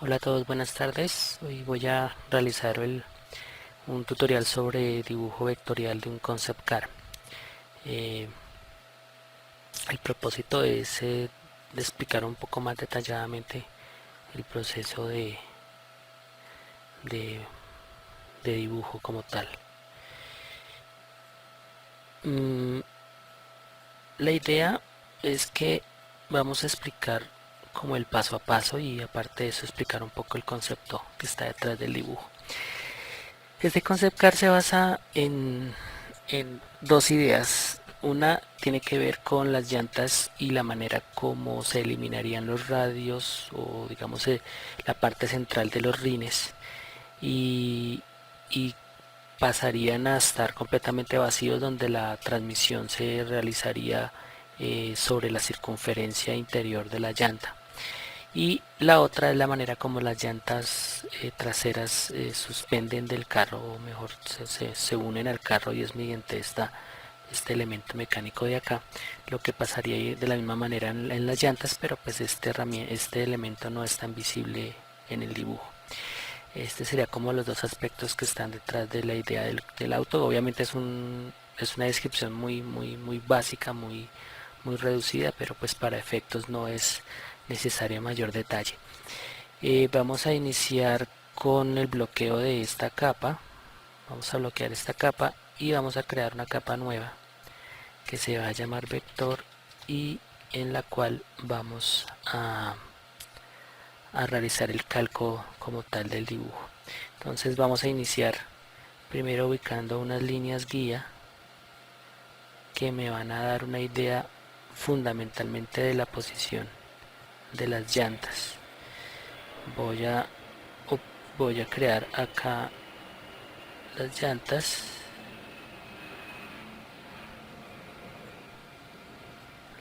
Hola a todos, buenas tardes. Hoy voy a realizar un tutorial sobre dibujo vectorial de un concept car. Eh, el propósito es de explicar un poco más detalladamente el proceso de- de dibujo como tal. Mm, la idea es que vamos a explicar como el paso a paso y aparte de eso explicar un poco el concepto que está detrás del dibujo. Este concept car se basa en dos ideas. Una tiene que ver con las llantas y la manera como se eliminarían los radios o digamos la parte central de los rines y, y pasarían a estar completamente vacíos donde la transmisión se realizaría sobre la circunferencia interior de la llanta. Y la otra es la manera como las llantas traseras suspenden del carro, o mejor se unen al carro, y es mediante este elemento mecánico de acá. Lo que pasaría de la misma manera en las llantas, pero pues este elemento no es tan visible en el dibujo. Este sería como los dos aspectos que están detrás de la idea del auto. Obviamente es una descripción muy básica, muy reducida, pero pues para efectos no es necesario mayor detalle. Vamos a iniciar con el bloqueo de esta capa. Vamos a bloquear esta capa y vamos a crear una capa nueva que se va a llamar vector y en la cual vamos a realizar el calco como tal del dibujo. Entonces vamos a iniciar primero ubicando unas líneas guía que me van a dar una idea fundamentalmente de la posición de las llantas. Voy a, voy a crear acá las llantas,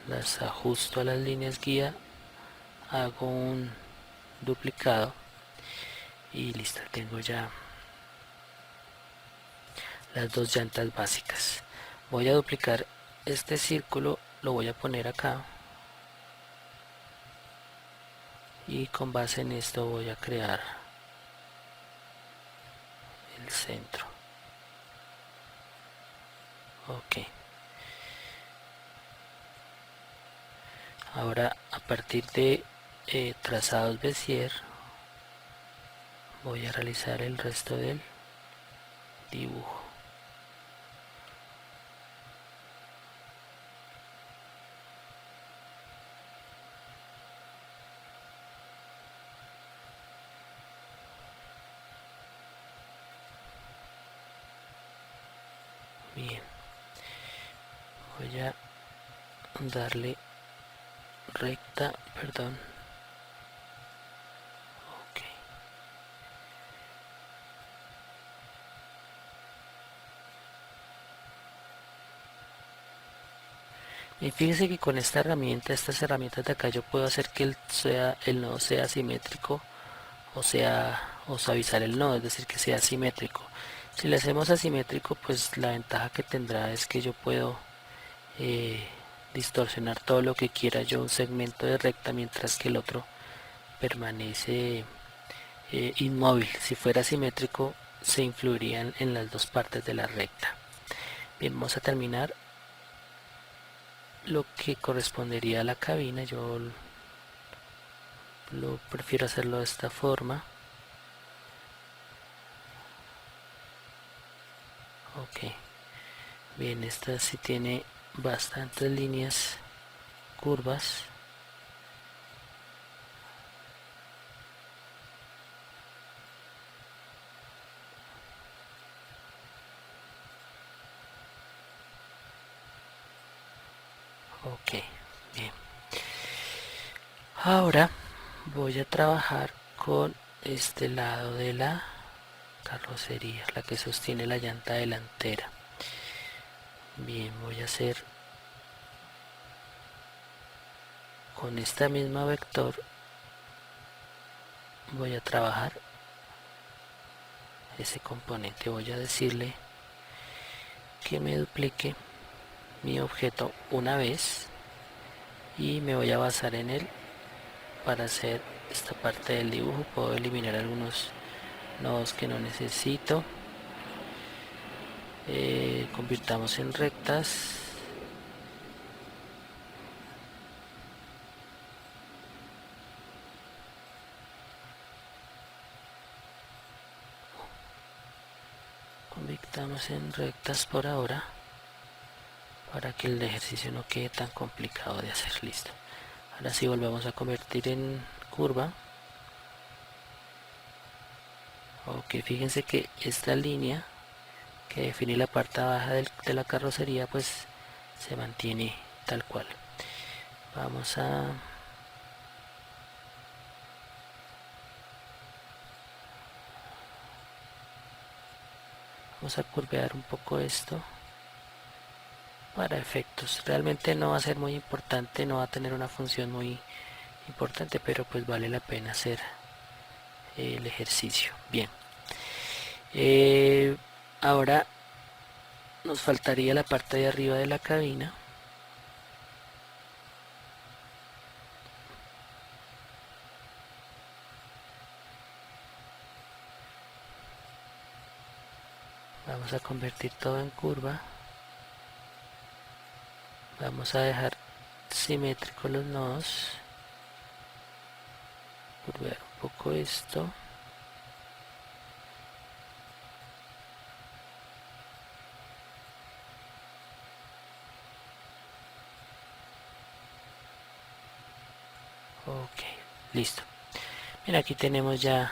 las ajusto a las líneas guía, hago un duplicado y listo, tengo ya las dos llantas básicas. Voy a duplicar este círculo, lo voy a poner acá y con base en esto voy a crear el centro. Ok, ahora a partir de trazados Bézier voy a realizar el resto del dibujo. Bien, voy a darle recta, perdón. Ok. Y fíjese que con estas herramientas de acá, yo puedo hacer que el nodo sea simétrico o suavizar el nodo, es decir, que sea simétrico. Si le hacemos asimétrico, pues la ventaja que tendrá es que yo puedo eh, distorsionar todo lo que quiera yo un segmento de recta, mientras que el otro permanece inmóvil. Si fuera simétrico, se influirían en las dos partes de la recta. Bien, vamos a terminar lo que correspondería a la cabina. Yo lo prefiero hacerlo de esta forma. Ok, bien, esta sí tiene bastantes líneas curvas. Ok, bien. Ahora voy a trabajar con este lado de la carrocería, la que sostiene la llanta delantera. Bien, voy a hacer con esta misma vector, voy a trabajar ese componente. Voy a decirle que me duplique mi objeto una vez y me voy a basar en él para hacer esta parte del dibujo. Puedo eliminar algunos nodos que no necesito. Convirtamos en rectas. Convirtamos en rectas por ahora, para que el ejercicio no quede tan complicado de hacer. Listo. Ahora sí volvemos a convertir en curva. Ok, fíjense que esta línea que define la parte baja de la carrocería pues se mantiene tal cual. Vamos a curvear un poco esto para efectos. Realmente no va a ser muy importante, no va a tener una función muy importante, pero pues vale la pena hacer el ejercicio. Bien, ahora nos faltaría la parte de arriba de la cabina. Vamos a convertir todo en curva. Vamos a dejar simétricos los nodos. Curvear un poco esto. Ok, listo. Mira, aquí tenemos ya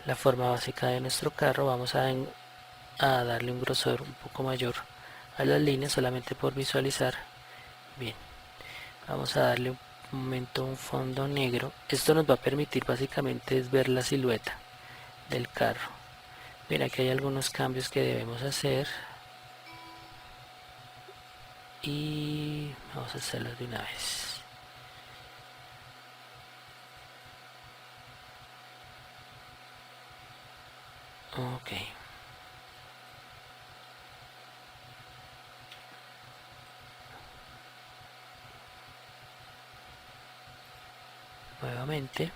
la forma básica de nuestro carro. Vamos a darle un grosor un poco mayor a las líneas solamente por visualizar. Bien, vamos a darle un momento un fondo negro. Esto nos va a permitir básicamente es ver la silueta del carro. Mira, aquí hay algunos cambios que debemos hacer y vamos a hacerlos de una vez. Ok. Nuevamente.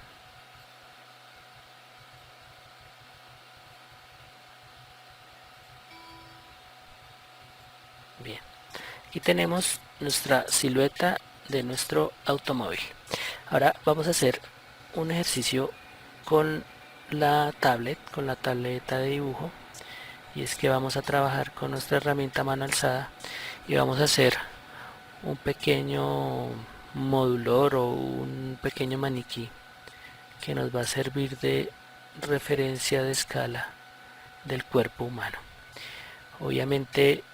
Bien. Aquí tenemos nuestra silueta de nuestro automóvil. Ahora vamos a hacer un ejercicio con con la tableta de dibujo. Y es que vamos a trabajar con nuestra herramienta mano alzada y vamos a hacer un pequeño modulor o un pequeño maniquí que nos va a servir de referencia de escala del cuerpo humano. Obviamente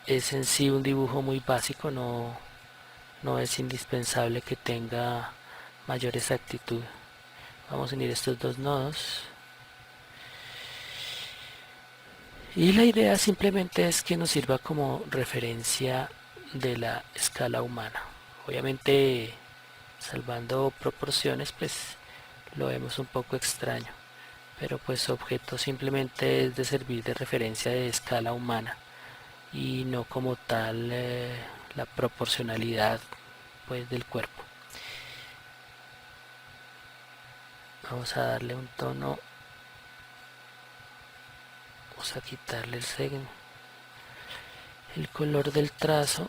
es en sí un dibujo muy básico, no es indispensable que tenga mayor exactitud. Vamos a unir estos dos nodos y la idea simplemente es que nos sirva como referencia de la escala humana. Obviamente salvando proporciones pues lo vemos un poco extraño, pero pues su objeto simplemente es de servir de referencia de escala humana y no como tal la proporcionalidad pues del cuerpo. Vamos a darle un tono, vamos a quitarle el color del trazo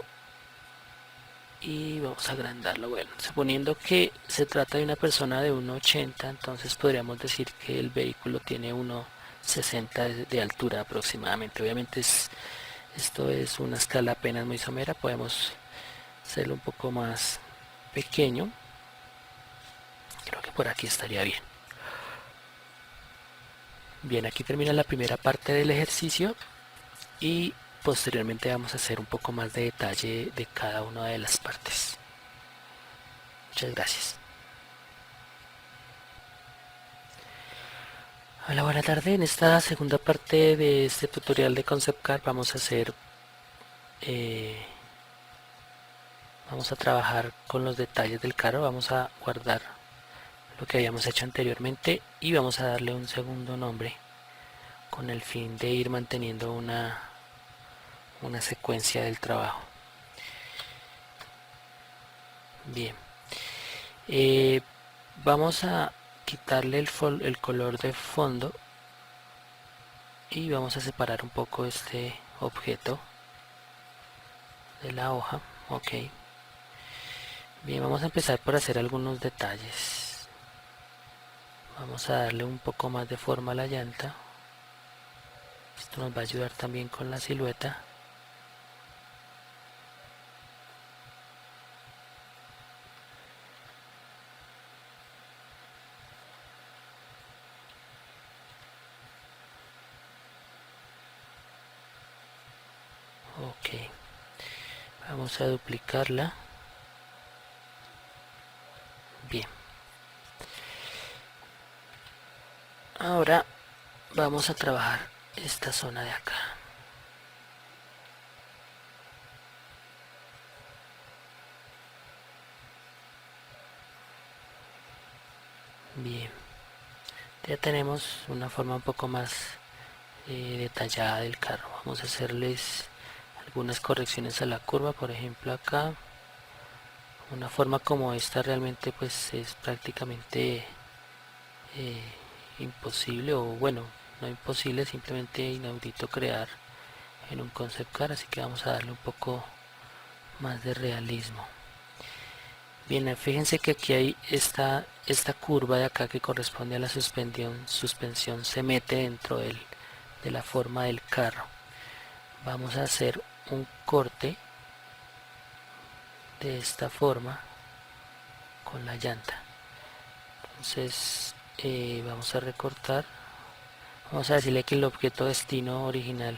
y vamos a agrandarlo. Bueno, suponiendo que se trata de una persona de 1,80, entonces podríamos decir que el vehículo tiene 1,60 de altura aproximadamente. Obviamente esto es una escala apenas muy somera, podemos hacerlo un poco más pequeño. Creo que por aquí estaría bien. Bien, aquí termina la primera parte del ejercicio y posteriormente vamos a hacer un poco más de detalle de cada una de las partes. Muchas gracias. Hola, buena tarde. En esta segunda parte de este tutorial de Concept Car eh, vamos a trabajar con los detalles del carro. Vamos a guardar lo que habíamos hecho anteriormente y vamos a darle un segundo nombre con el fin de ir manteniendo una secuencia del trabajo. Bien, vamos a quitarle el color de fondo y vamos a separar un poco este objeto de la hoja. Ok, bien, vamos a empezar por hacer algunos detalles. Vamos a darle un poco más de forma a la llanta. Esto nos va a ayudar también con la silueta. Ok, vamos a duplicarla. Bien, ahora vamos a trabajar esta zona de acá. Bien, ya tenemos una forma un poco más detallada del carro. Vamos a hacerles algunas correcciones a la curva, por ejemplo acá. Una forma como esta realmente pues es prácticamente eh, imposible, o bueno, no imposible, simplemente inaudito crear en un concept car, así que vamos a darle un poco más de realismo. Bien, fíjense que aquí hay esta curva de acá que corresponde a la suspensión se mete dentro de la forma del carro. Vamos a hacer un corte de esta forma con la llanta. Entonces vamos a recortar, vamos a decirle que el objeto destino original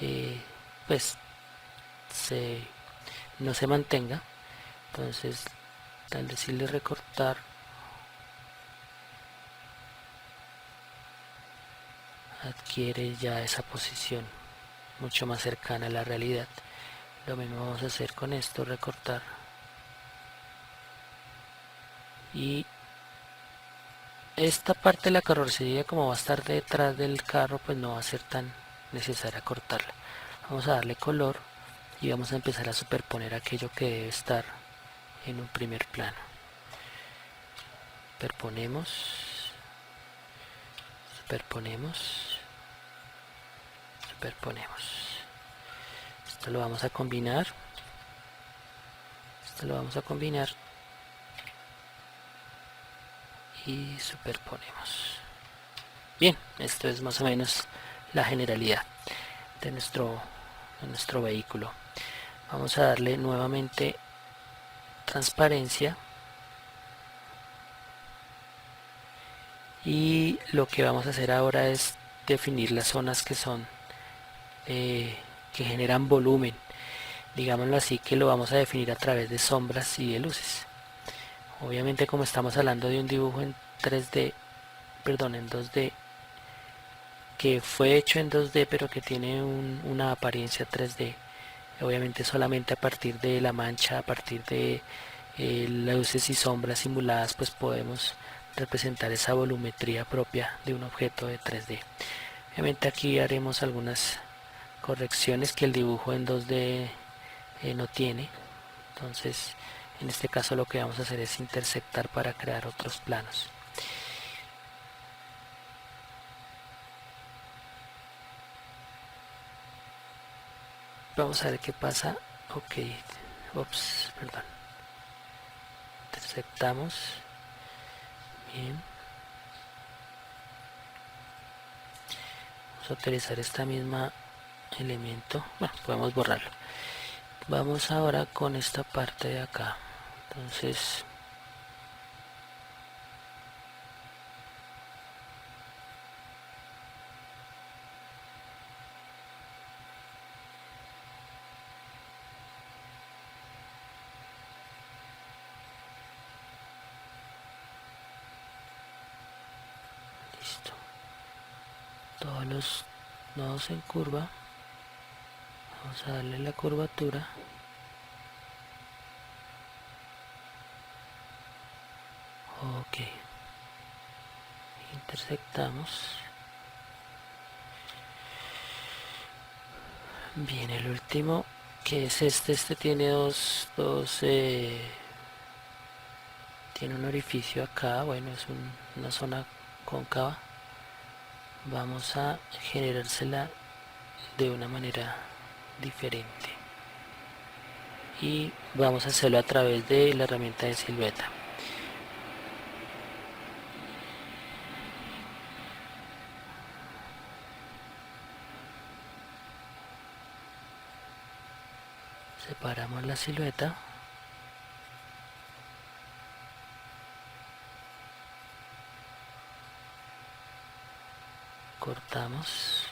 eh, pues no se mantenga. Entonces al decirle recortar, adquiere ya esa posición mucho más cercana a la realidad. Lo mismo vamos a hacer con esto, recortar, y esta parte de la carrocería, como va a estar detrás del carro, pues no va a ser tan necesaria cortarla. Vamos a darle color y vamos a empezar a superponer aquello que debe estar en un primer plano. Superponemos, superponemos, superponemos. Esto lo vamos a combinar, esto lo vamos a combinar y superponemos. Bien, esto es más o menos la generalidad de nuestro vehículo. Vamos a darle nuevamente transparencia, y lo que vamos a hacer ahora es definir las zonas que son que generan volumen, digámoslo así, que lo vamos a definir a través de sombras y de luces. Obviamente, como estamos hablando de un dibujo en 3D, perdón, en 2D, que fue hecho en 2D pero que tiene una apariencia 3D, obviamente solamente a partir de la mancha, a partir de luces y sombras simuladas, pues podemos representar esa volumetría propia de un objeto de 3D. Obviamente aquí haremos algunas correcciones que el dibujo en 2D no tiene. Entonces en este caso lo que vamos a hacer es intersectar para crear otros planos. Vamos a ver qué pasa. Ok, ups, perdón. Intersectamos. Bien. Vamos a utilizar esta misma elemento. Bueno, podemos borrarlo. Vamos ahora con esta parte de acá. Entonces listo. Todos los nodos en curva. Vamos a darle la curvatura. Ok. Intersectamos. Bien, el último, que es este tiene tiene un orificio acá, bueno, es una zona cóncava. Vamos a generársela de una manera diferente y vamos a hacerlo a través de la herramienta de silueta. Separamos la silueta, cortamos,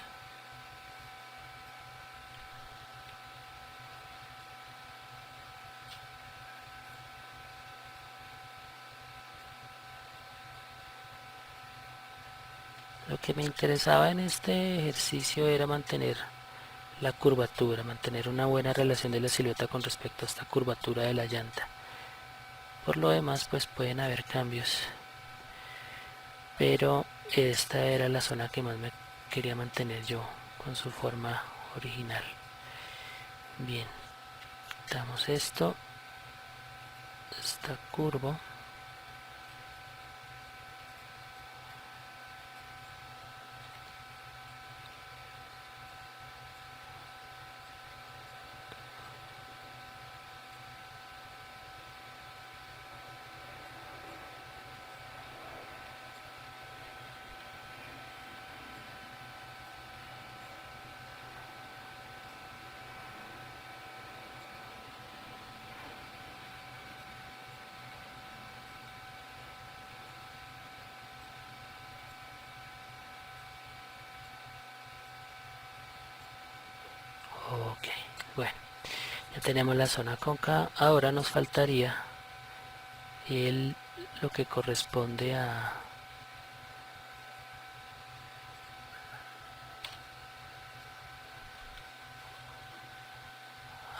lo que me interesaba en este ejercicio era mantener la curvatura, mantener una buena relación de la silueta con respecto a esta curvatura de la llanta. Por lo demás pues pueden haber cambios, pero esta era la zona que más me quería mantener yo con su forma original. Bien, damos esto, está curvo. Ok, bueno, ya tenemos la zona cóncava. Ahora nos faltaría lo que corresponde a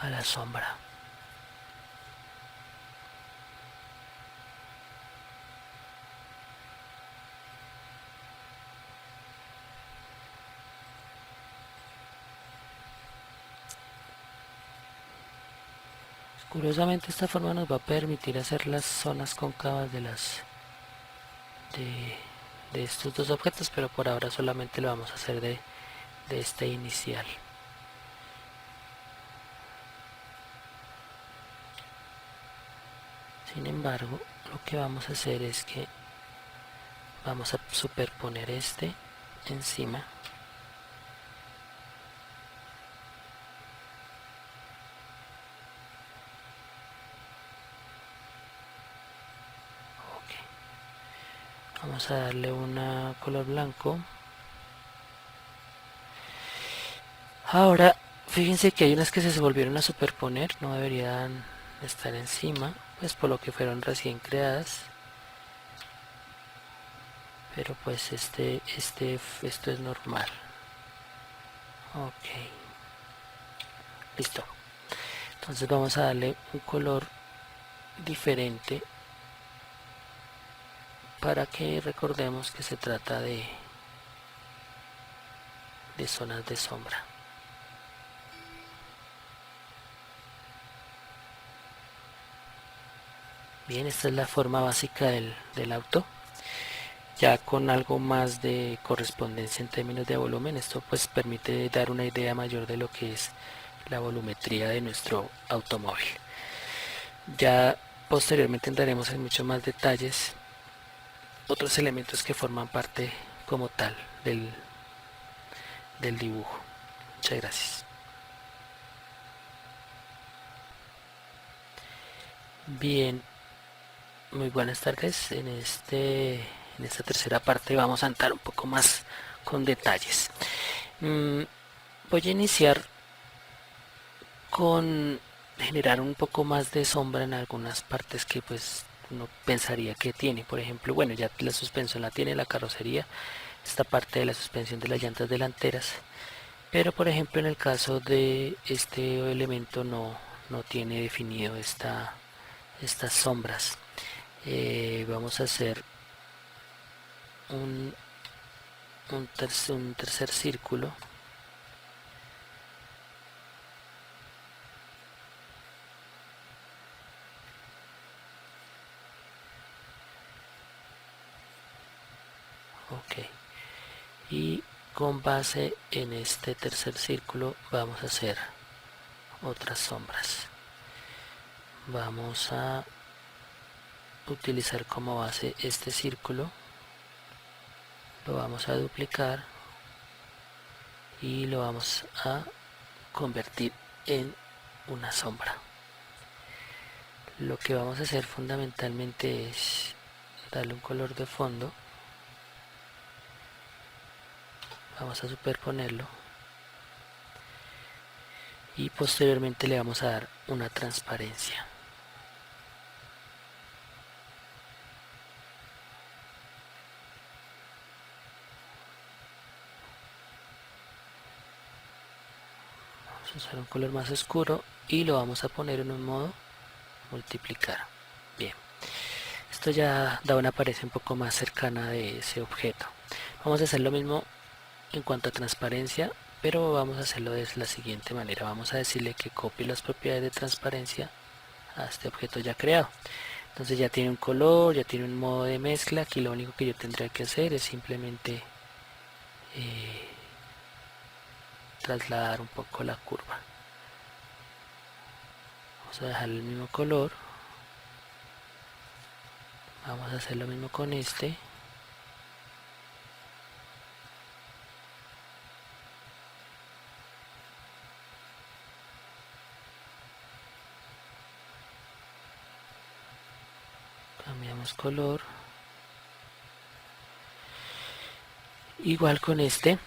la sombra. Curiosamente esta forma nos va a permitir hacer las zonas cóncavas de, de estos dos objetos, pero por ahora solamente lo vamos a hacer de este inicial. Sin embargo, lo que vamos a hacer es que vamos a superponer este encima. Ok. Vamos a darle un color blanco. Ahora, fíjense que hay unas que se volvieron a superponer, no deberían estar encima, pues por lo que fueron recién creadas. Pero pues esto es normal. Ok, listo. Entonces vamos a darle un color diferente para que recordemos que se trata de zonas de sombra. Bien, esta es la forma básica del auto. Ya con algo más de correspondencia en términos de volumen, esto pues permite dar una idea mayor de lo que es la volumetría de nuestro automóvil. Ya posteriormente entraremos en muchos más detalles, otros elementos que forman parte como tal del dibujo. Muchas gracias. Bien, muy buenas tardes. En esta tercera parte vamos a entrar un poco más con detalles. Voy a iniciar con generar un poco más de sombra en algunas partes que pues uno pensaría que tiene. Por ejemplo, bueno, ya la suspensión la tiene la carrocería, esta parte de la suspensión de las llantas delanteras, pero por ejemplo en el caso de este elemento no tiene definido estas sombras. Vamos a hacer un, un tercer círculo. Ok, y con base en este tercer círculo vamos a hacer otras sombras. Vamos a utilizar como base este círculo, lo vamos a duplicar y lo vamos a convertir en una sombra. Lo que vamos a hacer fundamentalmente es darle un color de fondo, vamos a superponerlo y posteriormente le vamos a dar una transparencia. Vamos a usar un color más oscuro y lo vamos a poner en un modo multiplicar. Bien, esto ya da una apariencia un poco más cercana de ese objeto. Vamos a hacer lo mismo en cuanto a transparencia, pero vamos a hacerlo de la siguiente manera. Vamos a decirle que copie las propiedades de transparencia a este objeto ya creado. Entonces ya tiene un color, ya tiene un modo de mezcla. Aquí lo único que yo tendría que hacer es simplemente trasladar un poco la curva. Vamos a dejar el mismo color, vamos a hacer lo mismo con este. Cambiamos color, igual con este.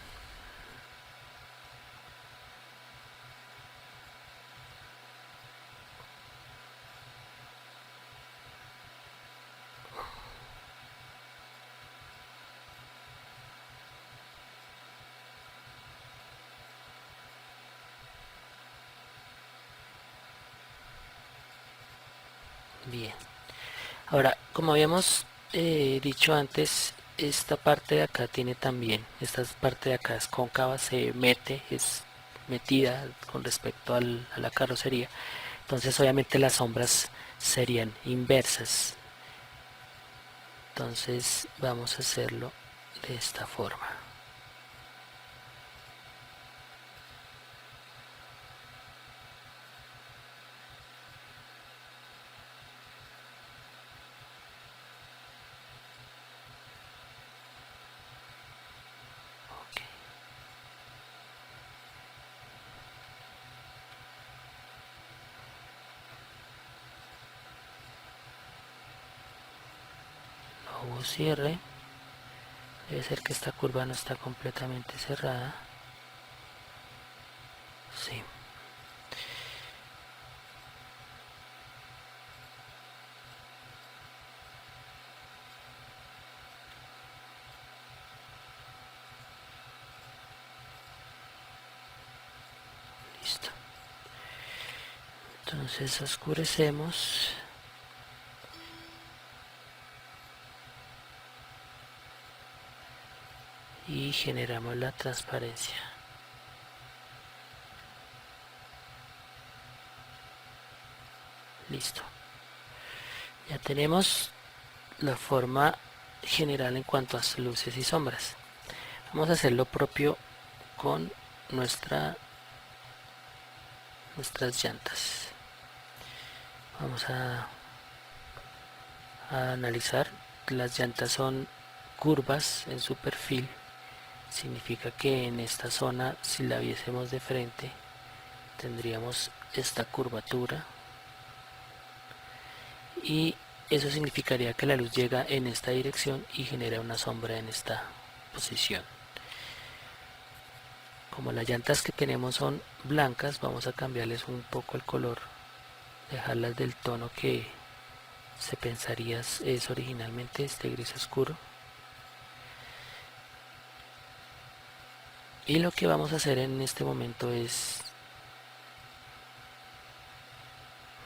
Bien, ahora como habíamos dicho antes, esta parte de acá tiene también, esta parte de acá es cóncava, se mete, es metida con respecto a la carrocería. Entonces obviamente las sombras serían inversas. Entonces vamos a hacerlo de esta forma. Ok. No hubo cierre. Debe ser que esta curva no está completamente cerrada. Sí. Listo. Entonces oscurecemos. Y generamos la transparencia. Listo. Ya tenemos la forma general en cuanto a luces y sombras. Vamos a hacer lo propio con nuestras llantas. Vamos a analizar. Las llantas son curvas en su perfil. Significa que en esta zona, si la viésemos de frente, tendríamos esta curvatura y eso significaría que la luz llega en esta dirección y genera una sombra en esta posición. Como las llantas que tenemos son blancas, vamos a cambiarles un poco el color, dejarlas del tono que se pensaría es originalmente, este gris oscuro. Y lo que vamos a hacer en este momento es,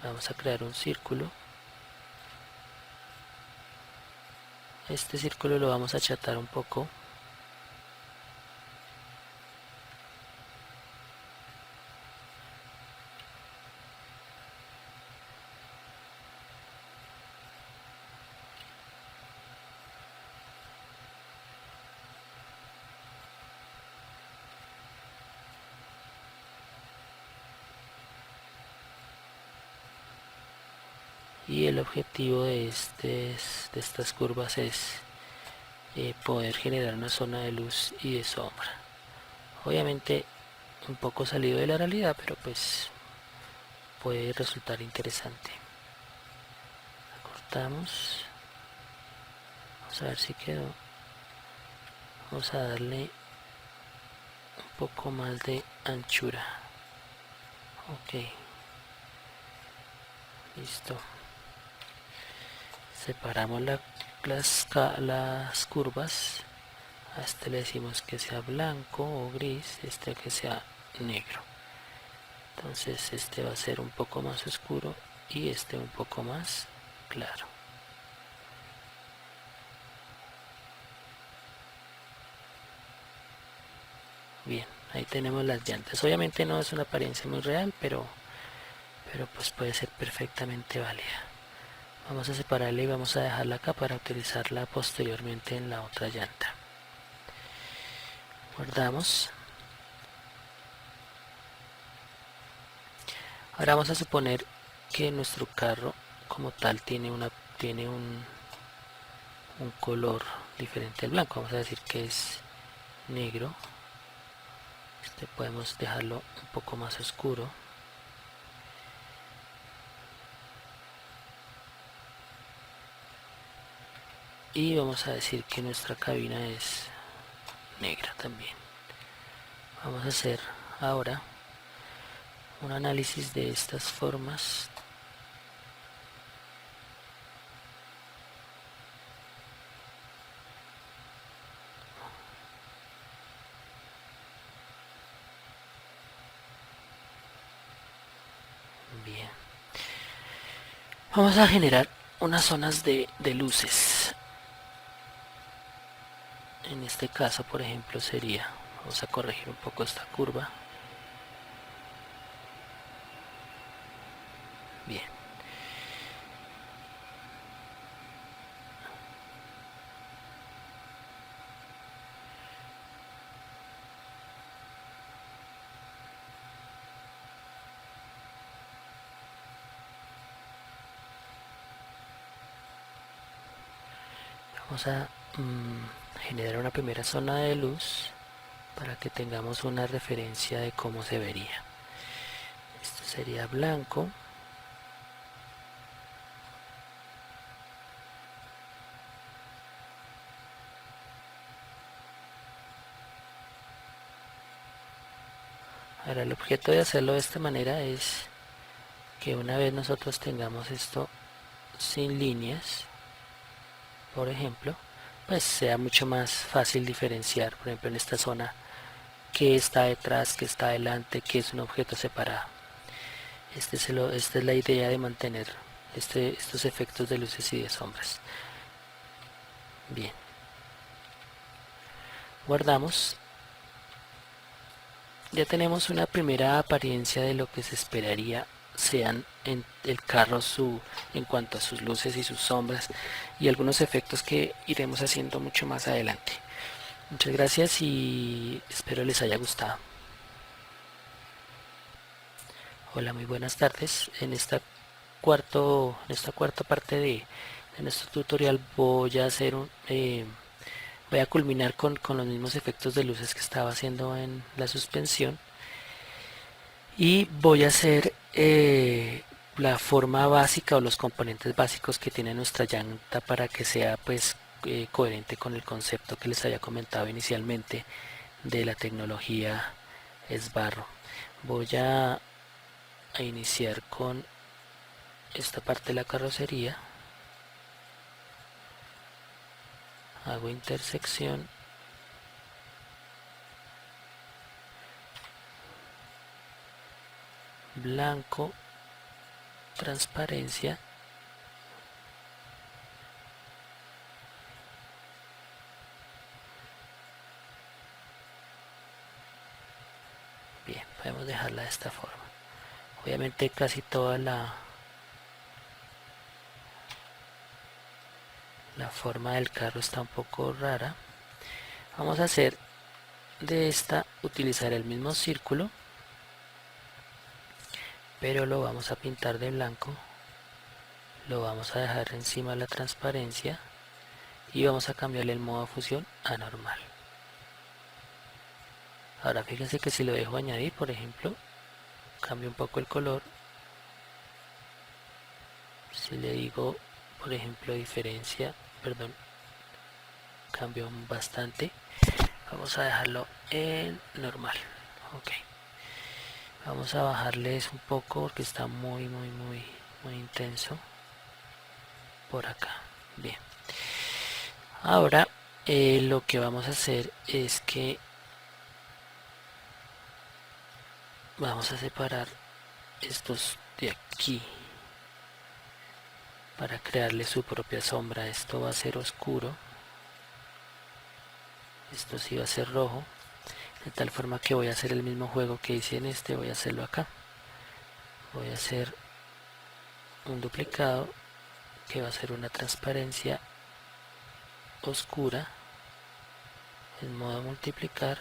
vamos a crear un círculo. Este círculo lo vamos a achatar un poco. y el objetivo de estas curvas es poder generar una zona de luz y de sombra. Obviamente un poco salido de la realidad, pero pues puede resultar interesante. Cortamos, vamos a ver si quedó. Vamos a darle un poco más de anchura. Ok, listo. Separamos las curvas. A este le decimos que sea blanco o gris, este que sea negro. Entonces este va a ser un poco más oscuro y este un poco más claro. Bien, ahí tenemos las llantas. Obviamente no es una apariencia muy real, pero pues puede ser perfectamente válida. Vamos a separarla y vamos a dejarla acá para utilizarla posteriormente en la otra llanta. Guardamos. Ahora vamos a suponer que nuestro carro como tal tiene un color diferente al blanco. Vamos a decir que es negro. Este podemos dejarlo un poco más oscuro. Y vamos a decir que nuestra cabina es negra también. Vamos a hacer ahora un análisis de estas formas. Bien. Vamos a generar unas zonas de luces. En este caso, por ejemplo, sería, vamos a corregir un poco esta curva. Bien. Vamos a generar una primera zona de luz para que tengamos una referencia de cómo se vería. Esto sería blanco. Ahora el objeto de hacerlo de esta manera es que una vez nosotros tengamos esto sin líneas, por ejemplo, pues sea mucho más fácil diferenciar, por ejemplo en esta zona, qué está detrás, qué está adelante, qué es un objeto separado. Esta es la idea de mantener estos efectos de luces y de sombras. Bien, guardamos. Ya tenemos una primera apariencia de lo que se esperaría sean en el carro en cuanto a sus luces y sus sombras y algunos efectos que iremos haciendo mucho más adelante. Muchas gracias y espero les haya gustado. Hola, muy buenas tardes. En esta cuarta parte de nuestro tutorial voy a culminar con los mismos efectos de luces que estaba haciendo en la suspensión y voy a hacer la forma básica o los componentes básicos que tiene nuestra llanta para que sea pues coherente con el concepto que les había comentado inicialmente de la tecnología Sbarro. Voy a iniciar con esta parte de la carrocería. Hago intersección, blanco, transparencia, bien, podemos dejarla de esta forma. Obviamente casi toda la forma del carro está un poco rara. Vamos a hacer de esta, utilizar el mismo círculo, pero lo vamos a pintar de blanco lo vamos a dejar encima de la transparencia y vamos a cambiarle el modo de fusión a normal. Ahora fíjense que si lo dejo añadir, por ejemplo, cambio un poco el color. Si le digo, por ejemplo, diferencia, perdón, cambio bastante. Vamos a dejarlo en normal. Ok. Vamos a bajarles un poco porque está muy intenso por acá. Bien. Ahora lo que vamos a hacer es que vamos a separar estos de aquí para crearle su propia sombra. Esto va a ser oscuro, esto sí va a ser rojo, de tal forma que voy a hacer el mismo juego que hice en este, voy a hacerlo acá. Voy a hacer un duplicado que va a ser una transparencia oscura en modo multiplicar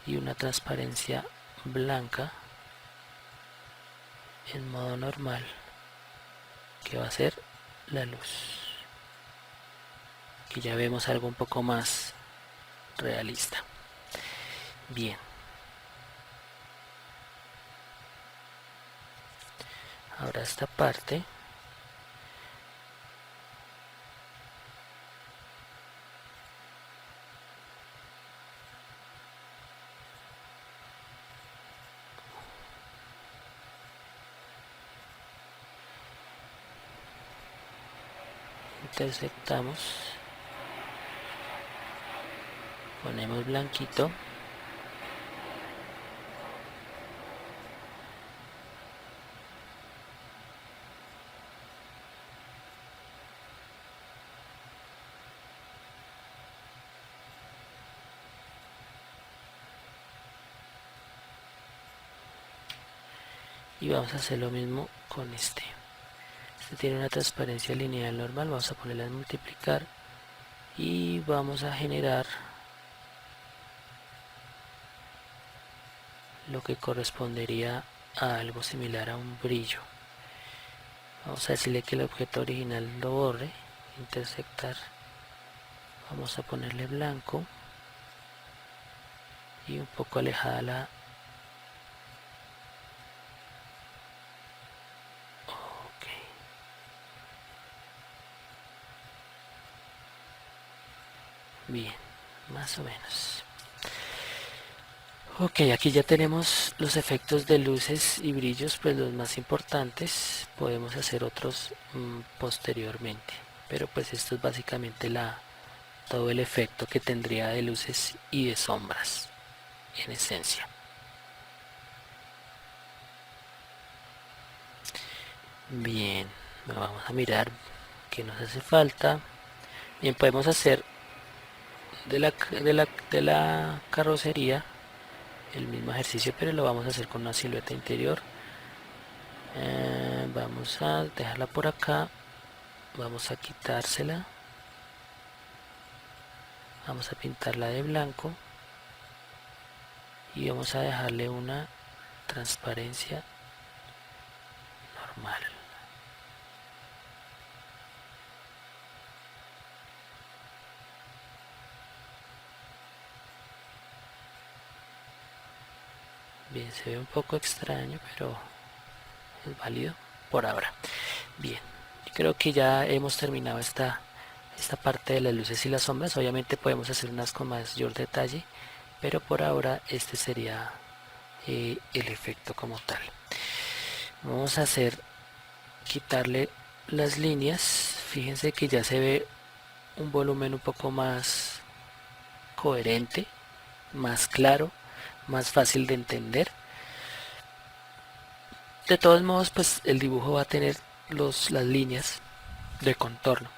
y una transparencia blanca en modo normal que va a ser la luz. Aquí ya vemos algo un poco más realista. Bien, ahora esta parte intersectamos, ponemos blanquito y vamos a hacer lo mismo con este. Este tiene una transparencia lineal normal, vamos a ponerla en multiplicar y vamos a generar lo que correspondería a algo similar a un brillo. Vamos a decirle que el objeto original lo borre, intersectar, vamos a ponerle blanco y un poco alejada la... Ok. Bien, más o menos. Ok, aquí ya tenemos los efectos de luces y brillos, pues los más importantes. Podemos hacer otros posteriormente, pero pues esto es básicamente todo el efecto que tendría de luces y de sombras en esencia. Bien, vamos a mirar qué nos hace falta. Bien, podemos hacer de la carrocería el mismo ejercicio, pero lo vamos a hacer con una silueta interior. Vamos a dejarla por acá, vamos a quitársela, vamos a pintarla de blanco y vamos a dejarle una transparencia normal. Bien, se ve un poco extraño, pero es válido por ahora. Bien, creo que ya hemos terminado esta parte de las luces y las sombras. Obviamente podemos hacer unas con mayor detalle, pero por ahora este sería el efecto como tal. Vamos a quitarle las líneas. Fíjense que ya se ve un volumen un poco más coherente, más claro, más fácil de entender. De todos modos, pues el dibujo va a tener las líneas de contorno,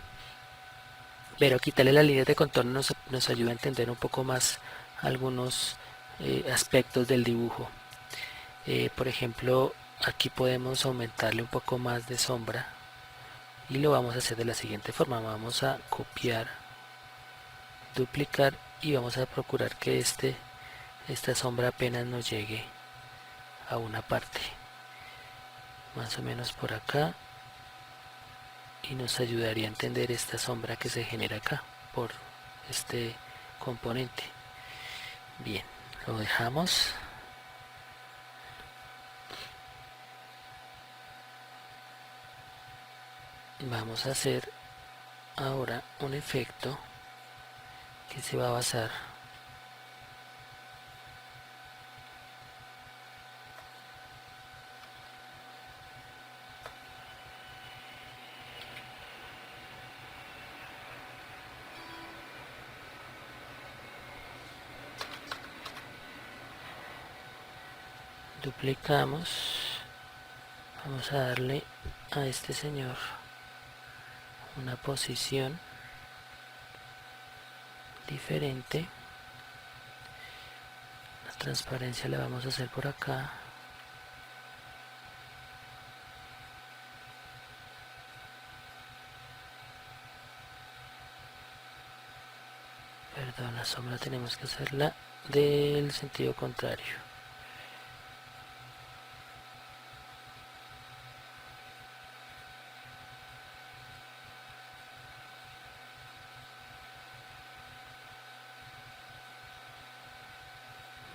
pero quitarle las líneas de contorno nos ayuda a entender un poco más algunos aspectos del dibujo. Por ejemplo, aquí podemos aumentarle un poco más de sombra y lo vamos a hacer de la siguiente forma. Vamos a copiar, duplicar y vamos a procurar que esta sombra apenas nos llegue a una parte, más o menos por acá. y nos ayudaría a entender esta sombra que se genera acá por este componente. Bien, lo dejamos. Vamos a hacer ahora un efecto que se va a basar duplicamos, vamos a darle a este señor una posición diferente. La transparencia la vamos a hacer por acá. Perdón, la sombra tenemos que hacerla del sentido contrario.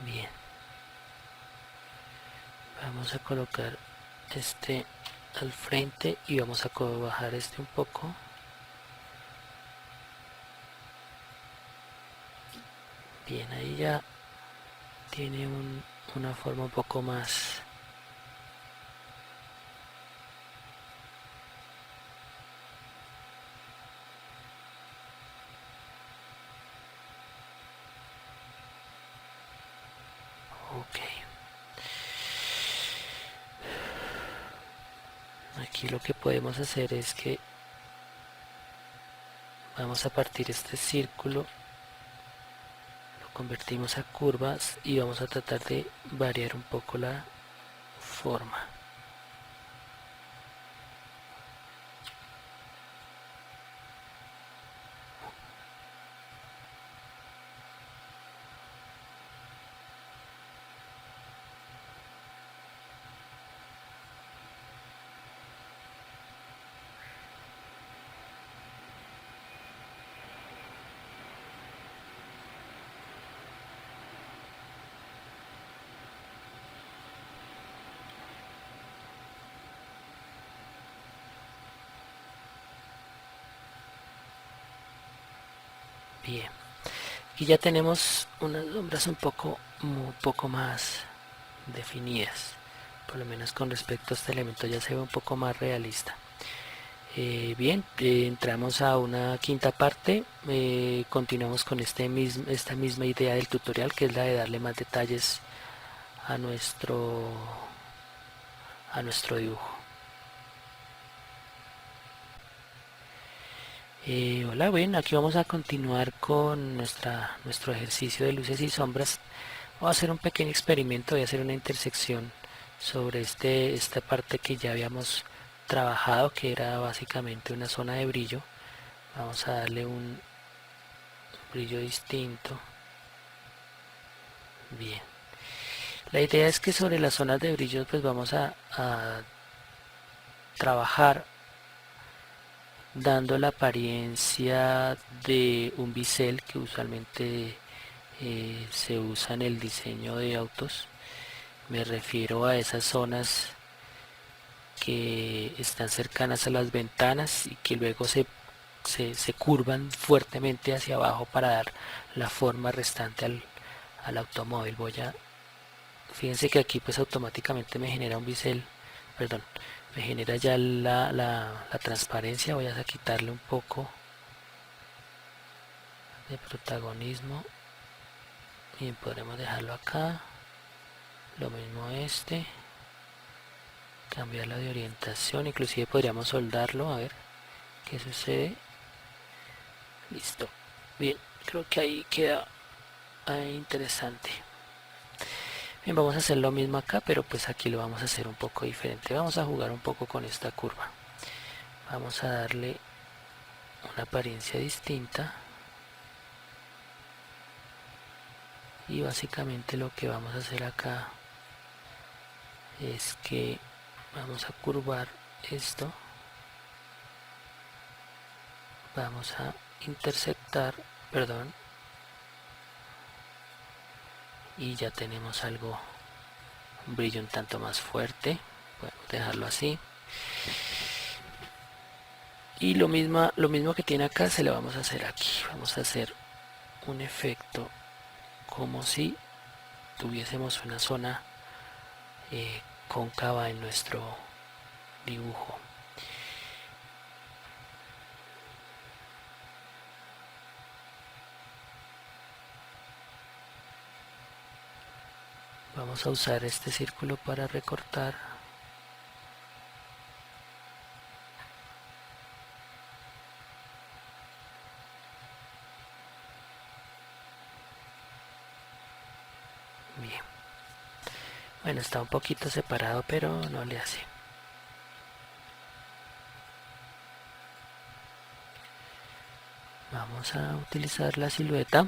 Bien, vamos a colocar este al frente y vamos a bajar este un poco. Bien, ahí ya tiene una forma un poco más ok. Aquí lo que podemos hacer es que vamos a partir este círculo, lo convertimos a curvas y vamos a tratar de variar un poco la forma. Bien, y ya tenemos unas sombras un poco más definidas, por lo menos con respecto a este elemento ya se ve un poco más realista. Bien, entramos a una quinta parte, continuamos con esta misma idea del tutorial, que es la de darle más detalles a nuestro dibujo. Hola, bueno, aquí vamos a continuar con nuestro ejercicio de luces y sombras. Voy a hacer un pequeño experimento, voy a hacer una intersección sobre esta parte que ya habíamos trabajado, que era básicamente una zona de brillo. Vamos a darle un brillo distinto. Bien. La idea es que sobre las zonas de brillo pues vamos a trabajar dando la apariencia de un bisel que usualmente se usa en el diseño de autos. Me refiero a esas zonas que están cercanas a las ventanas y que luego se curvan fuertemente hacia abajo para dar la forma restante al automóvil. Fíjense que aquí pues automáticamente me genera un bisel, perdón, me genera ya la transparencia. Voy a quitarle un poco de protagonismo. Bien, podremos dejarlo acá. Lo mismo este. Cambiarlo de orientación. Inclusive podríamos soldarlo. A ver qué sucede. Listo. Bien, creo que ahí queda interesante. Bien, vamos a hacer lo mismo acá, pero pues aquí lo vamos a hacer un poco diferente. Vamos a jugar un poco con esta curva. Vamos a darle una apariencia distinta. Y básicamente lo que vamos a hacer acá es que vamos a curvar esto Vamos a intersectar, perdón, y ya tenemos algo, un brillo un tanto más fuerte. Podemos dejarlo así. Y lo mismo que tiene acá se lo vamos a hacer aquí. Vamos a hacer un efecto como si tuviésemos una zona cóncava en nuestro dibujo. Vamos a usar este círculo para recortar. Bien. Bueno, está un poquito separado, pero no le hace. Vamos a utilizar la silueta.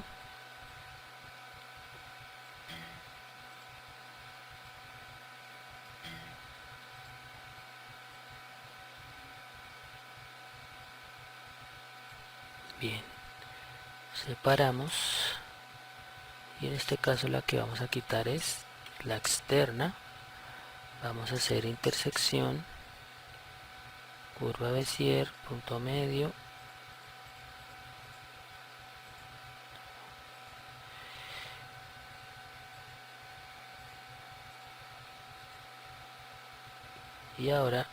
Bien. Separamos. Y en este caso la que vamos a quitar es la externa. Vamos a hacer intersección, curva Bézier, punto medio. Y ahora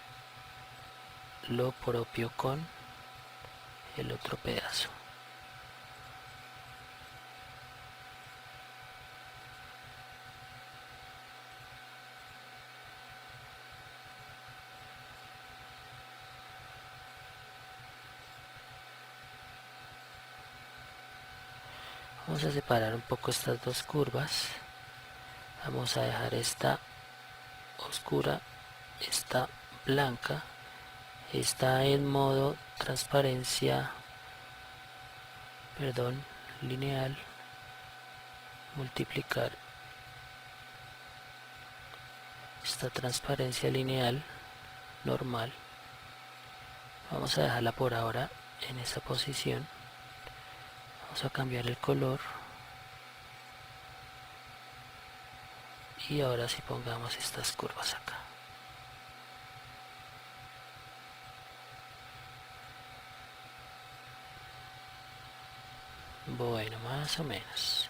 lo propio con el otro pedazo. Vamos a separar un poco estas dos curvas. Vamos a dejar esta oscura, esta blanca. Está en modo transparencia, perdón, lineal. Multiplicar esta transparencia lineal normal. Vamos a dejarla por ahora en esa posición. Vamos a cambiar el color. Y ahora sí pongamos estas curvas acá. Bueno, más o menos.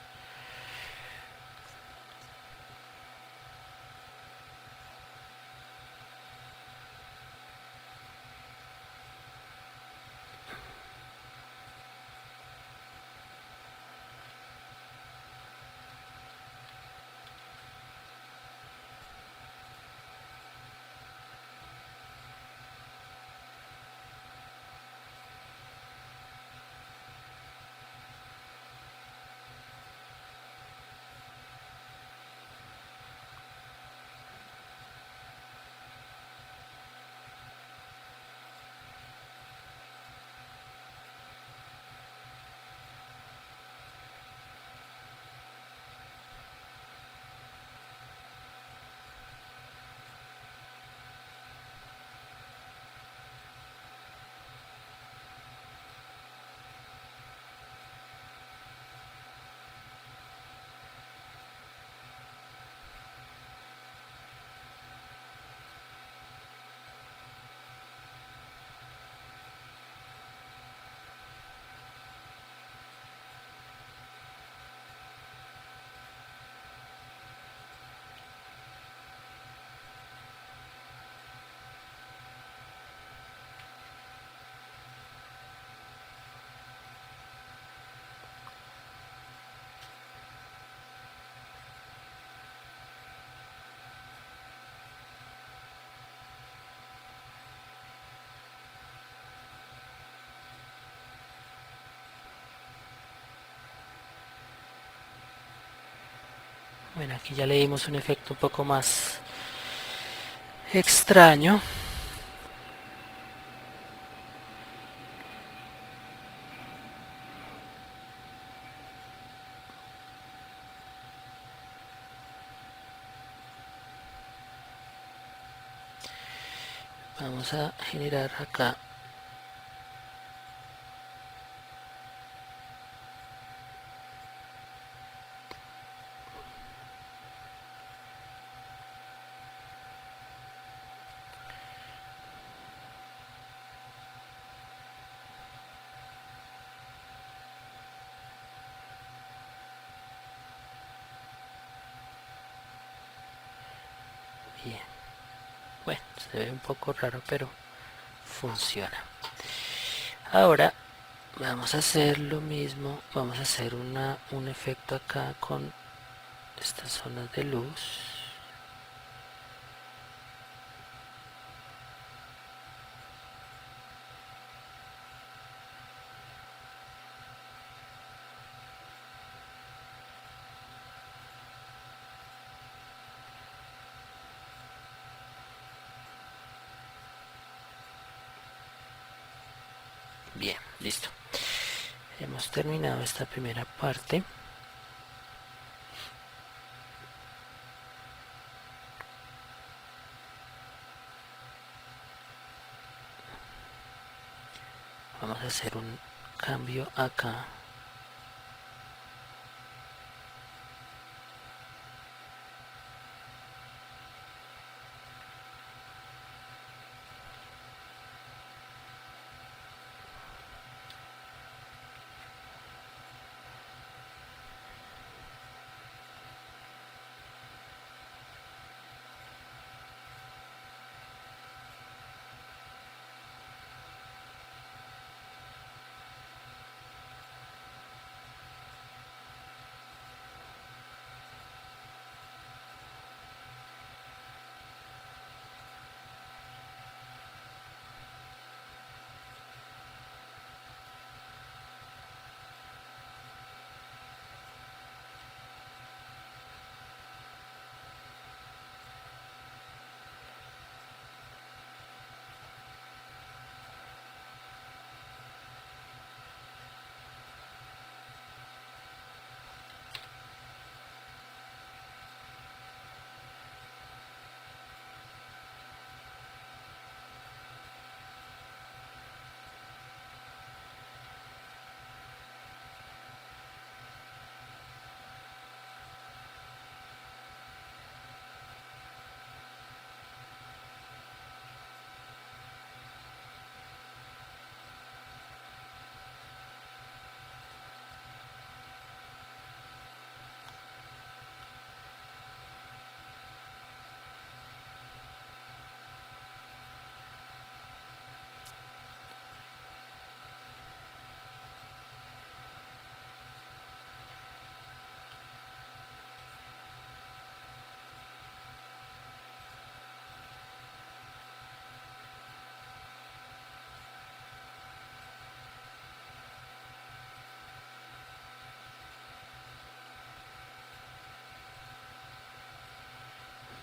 Bueno, aquí ya le dimos un efecto un poco más extraño. Vamos a generar acá Bueno, se ve un poco raro, pero funciona. Ahora vamos a hacer lo mismo, vamos a hacer un efecto acá con estas zonas de luz. Bien, listo. Hemos terminado esta primera parte. Vamos a hacer un cambio acá.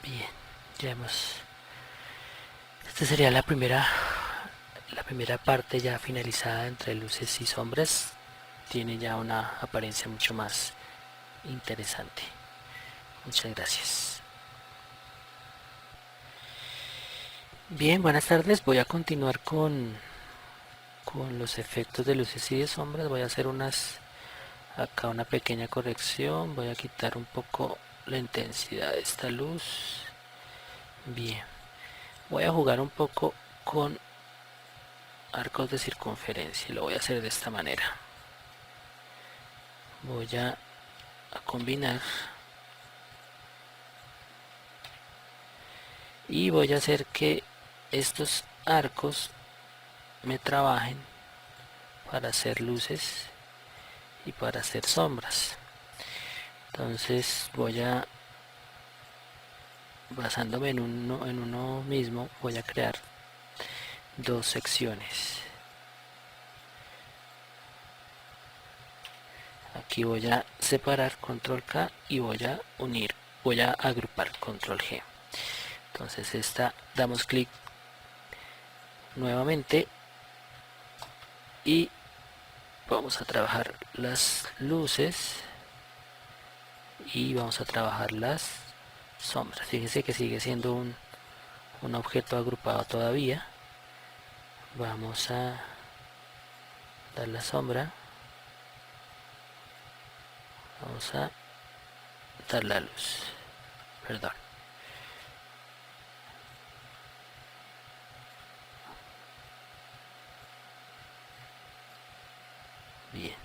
Bien, ya hemos... Esta sería la primera parte ya finalizada entre luces y sombras. Tiene ya una apariencia mucho más interesante. Muchas gracias. Bien, buenas tardes. Voy a continuar con los efectos de luces y de sombras. Voy a hacer acá una pequeña corrección. Voy a quitar un poco la intensidad de esta luz. Bien, voy a jugar un poco con arcos de circunferencia y lo voy a hacer de esta manera. Voy a combinar y voy a hacer que estos arcos me trabajen para hacer luces y para hacer sombras. Entonces voy a, basándome en uno mismo, voy a crear dos secciones. Aquí voy a separar, control K, y voy a unir, voy a agrupar, control G. Entonces esta, damos clic nuevamente y vamos a trabajar las luces y vamos a trabajar las sombras. Fíjense que sigue siendo un objeto agrupado todavía. Vamos a dar la sombra, vamos a dar la luz, perdón. Bien,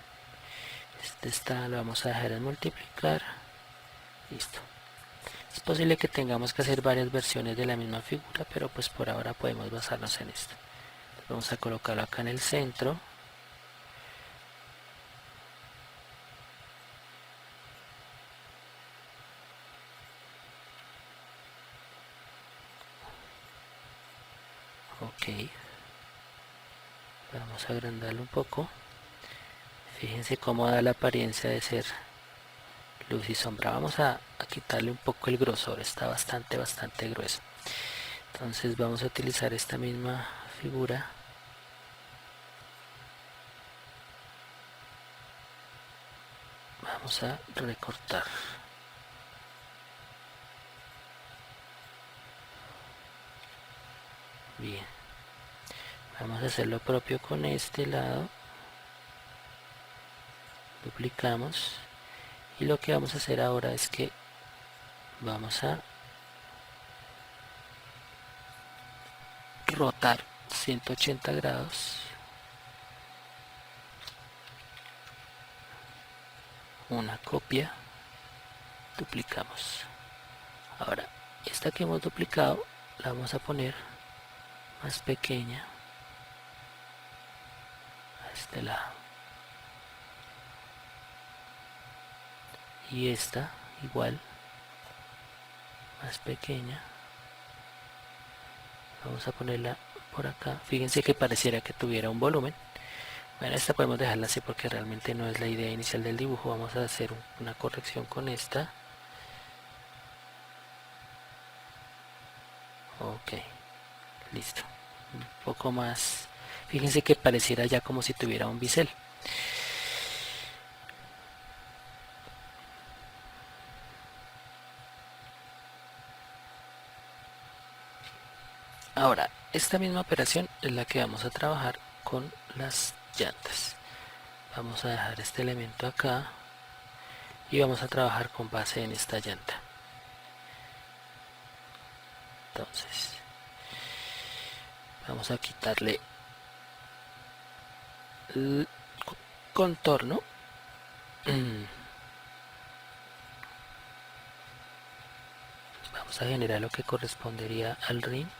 este está, lo vamos a dejar en multiplicar. Listo. Es posible que tengamos que hacer varias versiones de la misma figura, pero pues por ahora podemos basarnos en esta. Vamos a colocarlo acá en el centro. Ok, vamos a agrandarlo un poco. Fíjense cómo da la apariencia de ser luz y sombra. Vamos a quitarle un poco el grosor, está bastante grueso. Entonces vamos a utilizar esta misma figura. Vamos a recortar. Bien, vamos a hacer lo propio con este lado. Duplicamos. Y lo que vamos a hacer ahora es que vamos a rotar 180 grados. Una copia. Duplicamos. Ahora, esta que hemos duplicado la vamos a poner más pequeña a este lado. Y esta igual, más pequeña. Vamos a ponerla por acá. Fíjense que pareciera que tuviera un volumen. Bueno, esta podemos dejarla así porque realmente no es la idea inicial del dibujo. Vamos a hacer una corrección con esta. Ok, listo. Un poco más. Fíjense que pareciera ya como si tuviera un bisel. Ahora, esta misma operación es la que vamos a trabajar con las llantas. Vamos a dejar este elemento acá y vamos a trabajar con base en esta llanta. Entonces, vamos a quitarle el contorno. Vamos a generar lo que correspondería al rin.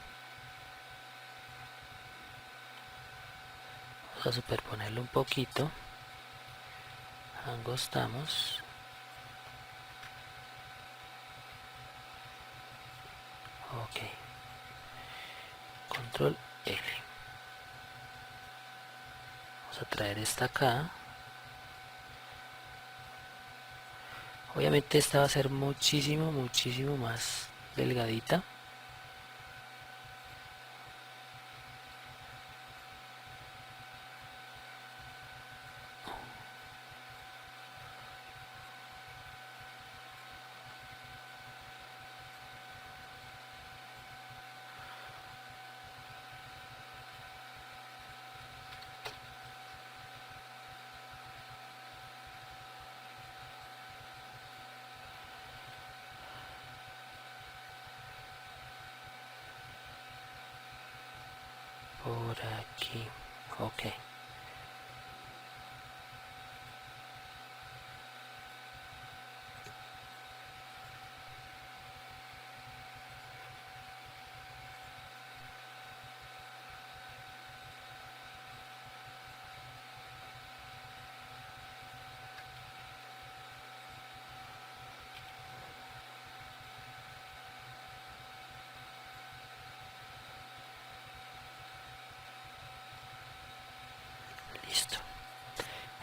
Vamos a superponerlo un poquito. Angostamos. Ok. Control L. Vamos a traer esta acá. Obviamente esta va a ser muchísimo más delgadita. Por aquí. Ok. Listo.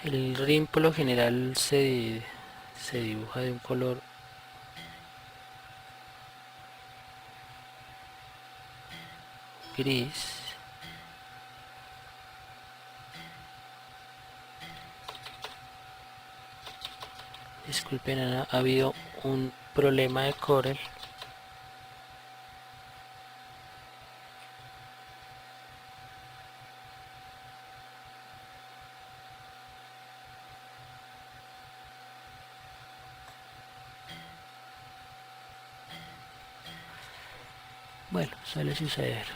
El rim por lo general se dibuja de un color gris. Disculpen, ha habido un problema de Corel. Bueno, suele suceder.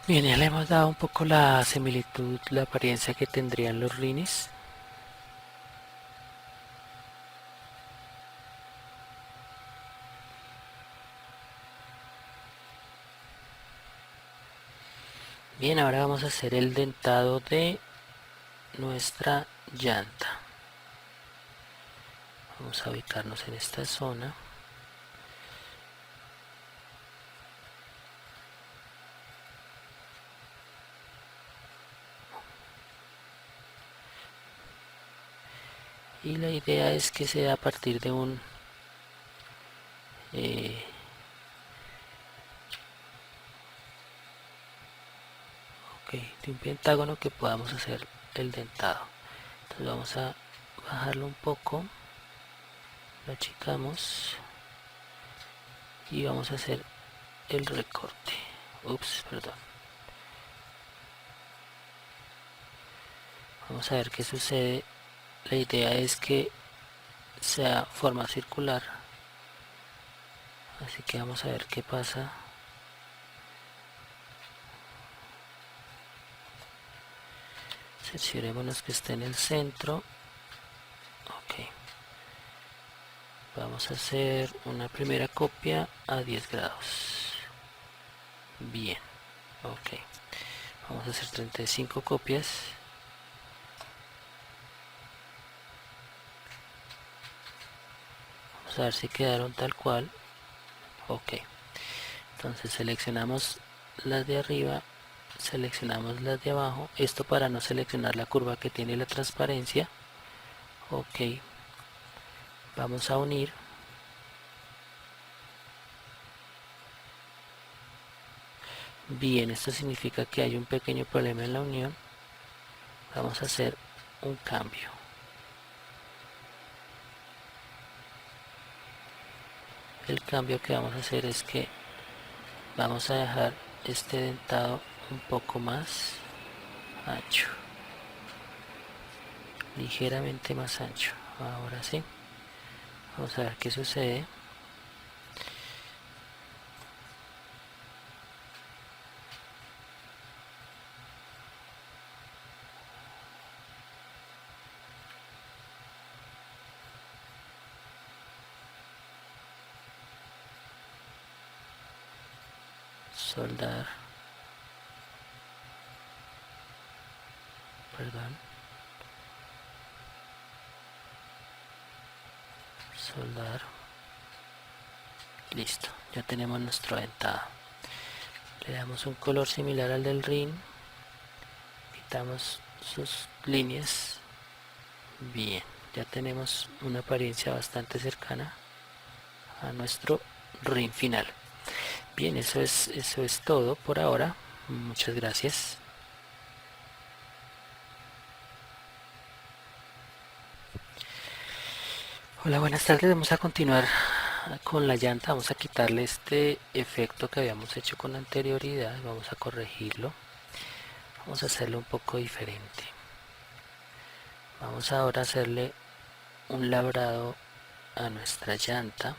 Bien, ya le hemos dado un poco la similitud, la apariencia que tendrían los rines. Bien, ahora vamos a hacer el dentado de nuestra llanta. Vamos a ubicarnos en esta zona. Y la idea es que sea a partir de un eh, de un pentágono que podamos hacer el dentado. Entonces vamos a bajarlo un poco, lo achicamos y vamos a hacer el recorte. Ups, perdón. Vamos a ver qué sucede. La idea es que sea forma circular, así que vamos a ver qué pasa. Cerciorémonos que esté en el centro. Ok, vamos a hacer una primera copia a 10 grados. Bien, ok, vamos a hacer 35 copias. Vamos a ver si quedaron tal cual. Ok, entonces seleccionamos las de arriba, seleccionamos las de abajo, esto para no seleccionar la curva que tiene la transparencia. Ok, vamos a unir. Bien, esto significa que hay un pequeño problema en la unión. Vamos a hacer un cambio. El cambio que vamos a hacer es que vamos a dejar este dentado un poco más ancho, ligeramente más ancho. Ahora sí, vamos a ver qué sucede. Soldar, perdón, soldar. Listo, ya tenemos nuestro dentado. Le damos un color similar al del rin, quitamos sus líneas. Bien, ya tenemos una apariencia bastante cercana a nuestro rin final. Bien, eso es todo por ahora. Muchas gracias. Hola, buenas tardes. Vamos a continuar con la llanta. Vamos a quitarle este efecto que habíamos hecho con anterioridad. Vamos a corregirlo. Vamos a hacerlo un poco diferente. Vamos ahora a hacerle un labrado a nuestra llanta.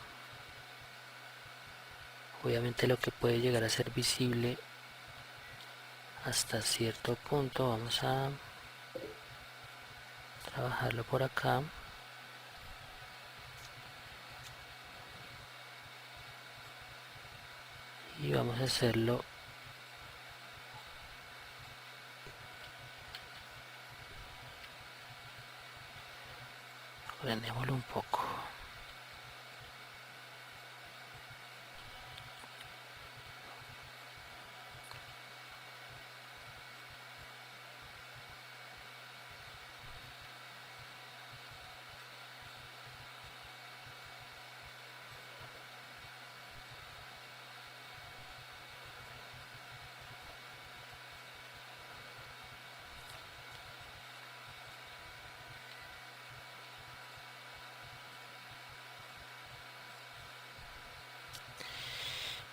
Obviamente lo que puede llegar a ser visible hasta cierto punto. Vamos a trabajarlo por acá. Y vamos a hacerlo, ordenémoslo un poco.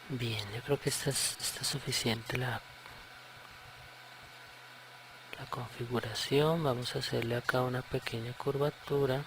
Bien, yo creo que está suficiente la configuración. Vamos a hacerle acá una pequeña curvatura.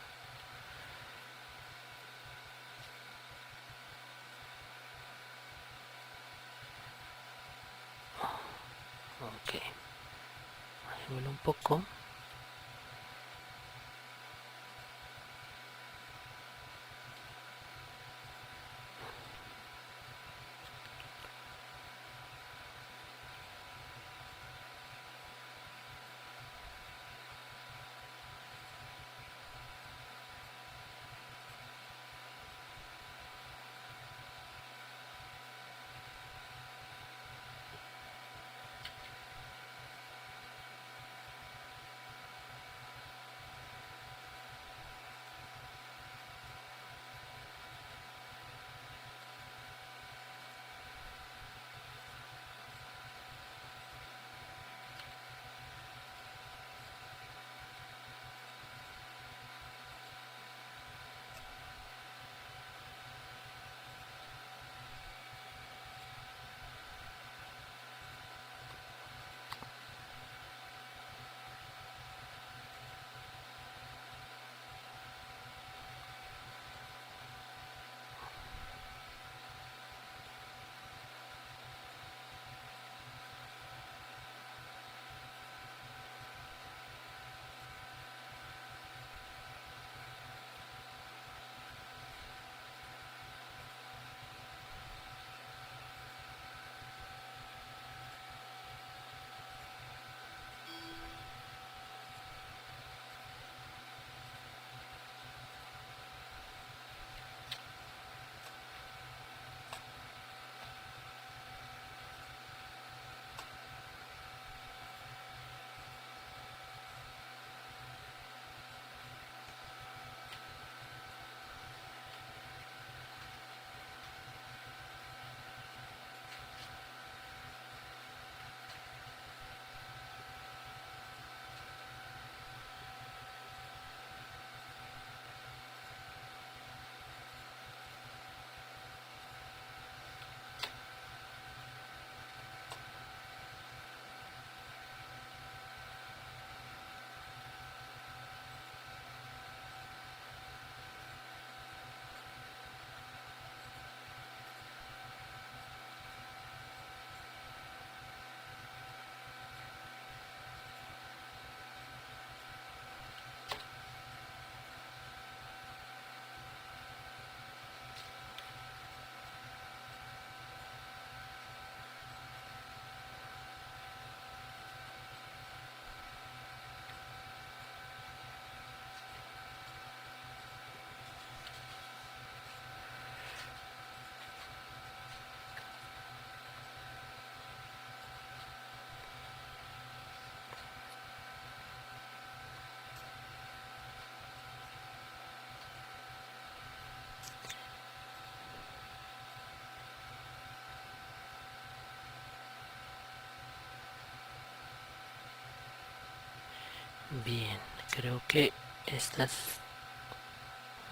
Bien, creo que esta es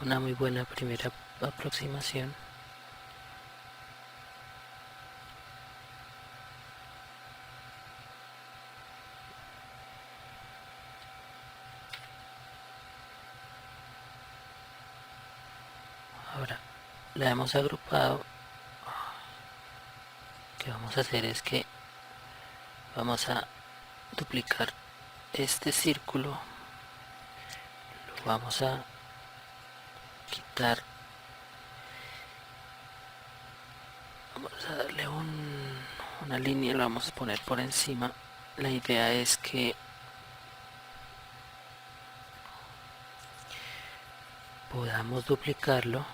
una muy buena primera aproximación. Ahora la hemos agrupado. Lo que vamos a hacer es que vamos a duplicar este círculo, lo vamos a quitar, vamos a darle una línea, lo vamos a poner por encima. La idea es que podamos duplicarlo,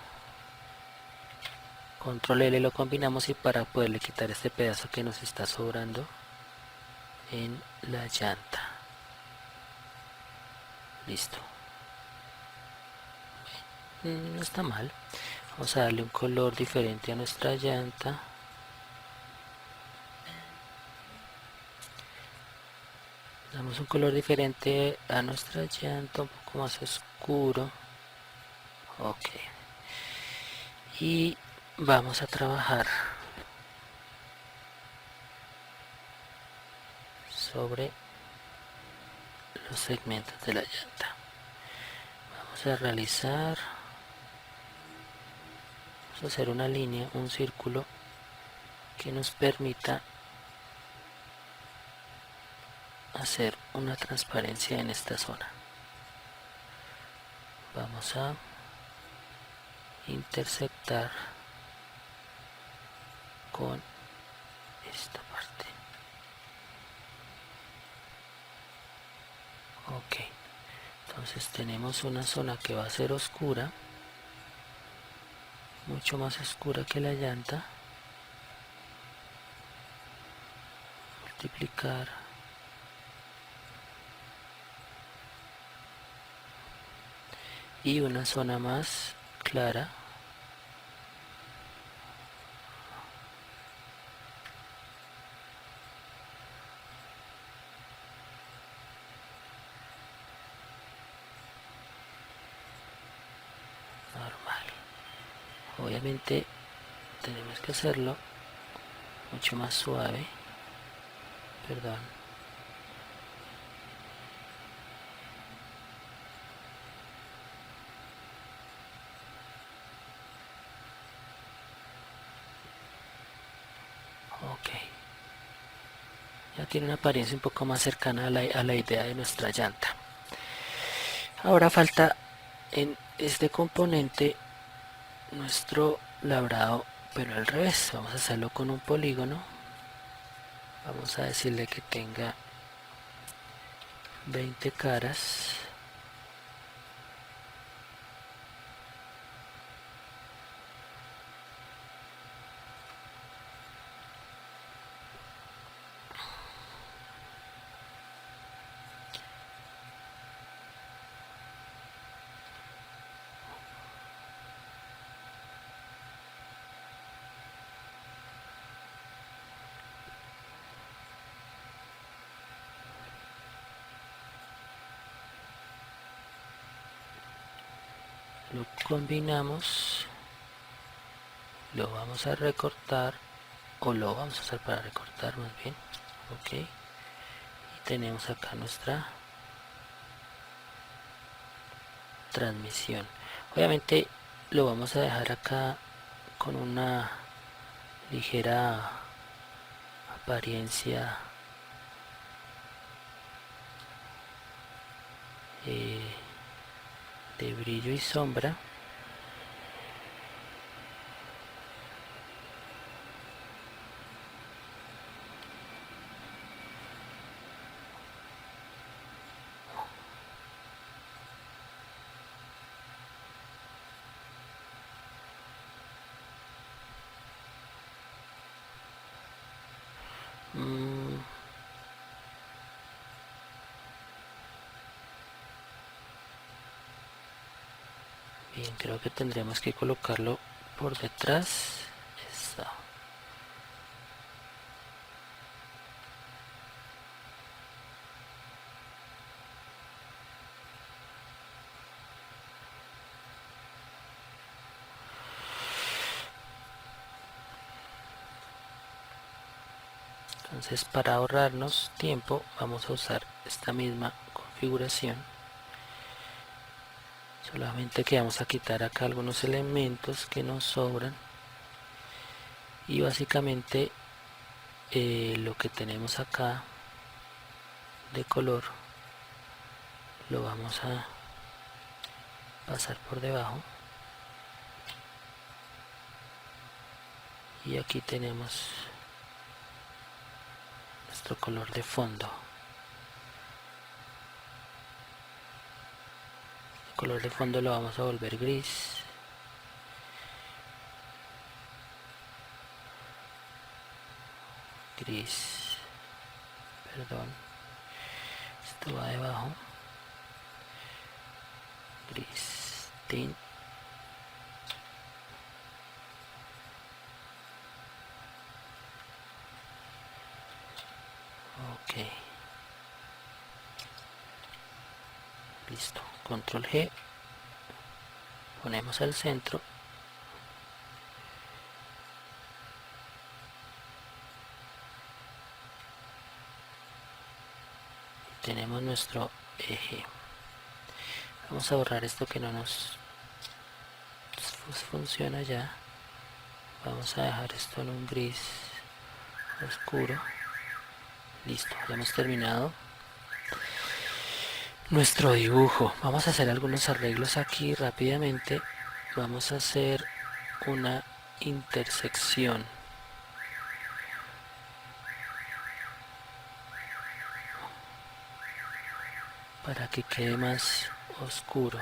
control L, lo combinamos y para poderle quitar este pedazo que nos está sobrando en la llanta. Listo. No está mal. Vamos a darle un color diferente a nuestra llanta. Damos un color diferente a nuestra llanta, un poco más oscuro. Ok. Y vamos a trabajar sobre los segmentos de la llanta. Vamos a realizar, vamos a hacer una línea, un círculo que nos permita hacer una transparencia en esta zona. Vamos a intersectar con esta parte. Ok, entonces tenemos una zona que va a ser oscura, mucho más oscura que la llanta. Multiplicar, y una zona más clara, normal. Obviamente tenemos que hacerlo mucho más suave, perdón. Ok, ya tiene una apariencia un poco más cercana a la idea de nuestra llanta. Ahora falta en este componente nuestro labrado, pero al revés. Vamos a hacerlo con un polígono. Vamos a decirle que tenga 20 caras. Lo combinamos, lo vamos a recortar, o lo vamos a usar para recortar más bien. Ok, y tenemos acá nuestra transmisión. Obviamente lo vamos a dejar acá con una ligera apariencia eh, de brillo y sombra. Mm, Bien, creo que tendremos que colocarlo por detrás. Eso. Entonces, para ahorrarnos tiempo vamos a usar esta misma configuración, solamente que vamos a quitar acá algunos elementos que nos sobran y básicamente lo que tenemos acá de color lo vamos a pasar por debajo, y aquí tenemos nuestro color de fondo. El color de fondo lo vamos a volver gris, perdón, esto va debajo, gris tint, ok, listo. Control G, ponemos al centro y tenemos nuestro eje. Vamos a borrar esto que no nos funciona ya. Vamos a dejar esto en un gris oscuro. Listo, ya hemos terminado nuestro dibujo. Vamos a hacer algunos arreglos aquí rápidamente. Vamos a hacer una intersección para que quede más oscuro.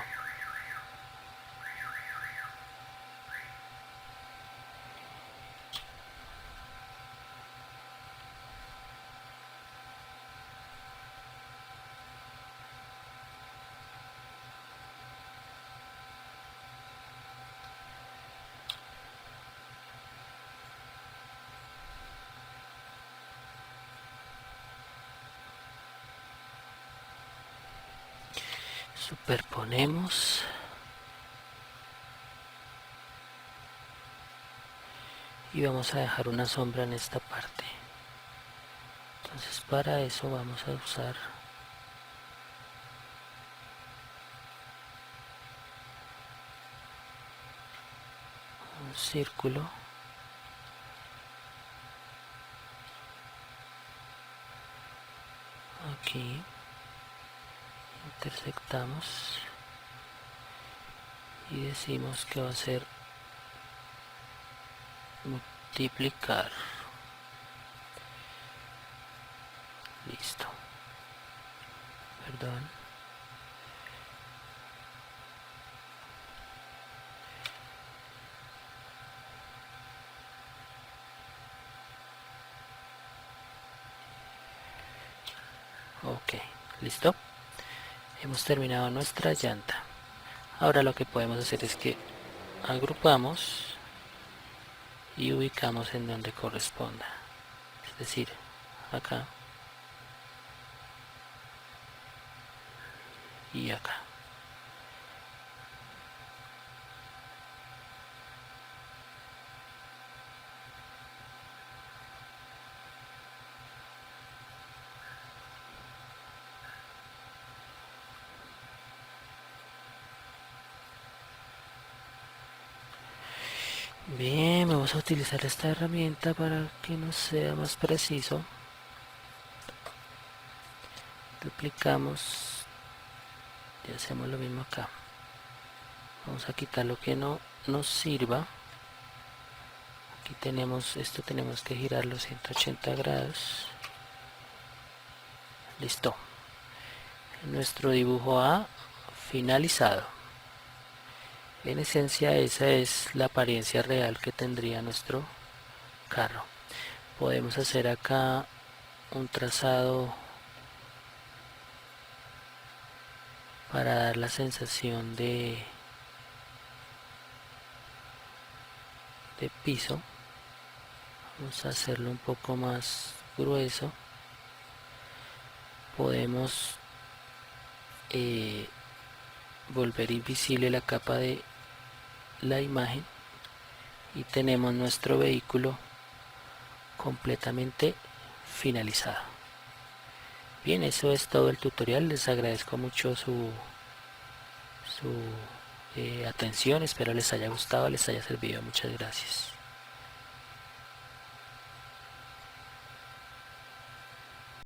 Superponemos y vamos a dejar una sombra en esta parte. Entonces, para eso vamos a usar un círculo aquí, intersectamos y decimos que va a ser multiplicar. Listo, perdón. Ok, listo. Hemos terminado nuestra llanta. Ahora lo que podemos hacer es que agrupamos y ubicamos en donde corresponda, es decir, acá y acá. Bien, vamos a utilizar esta herramienta para que nos sea más preciso. Duplicamos y hacemos lo mismo acá. Vamos a quitar lo que no nos sirva. Aquí tenemos esto, tenemos que girarlo 180 grados. Listo, nuestro dibujo ha finalizado. En esencia, esa es la apariencia real que tendría nuestro carro. Podemos hacer acá un trazado para dar la sensación de piso. Vamos a hacerlo un poco más grueso. Podemos volver invisible la capa de la imagen y tenemos nuestro vehículo completamente finalizado. Bien, eso es todo el tutorial. Les agradezco mucho su atención. Espero les haya gustado, les haya servido. Muchas gracias.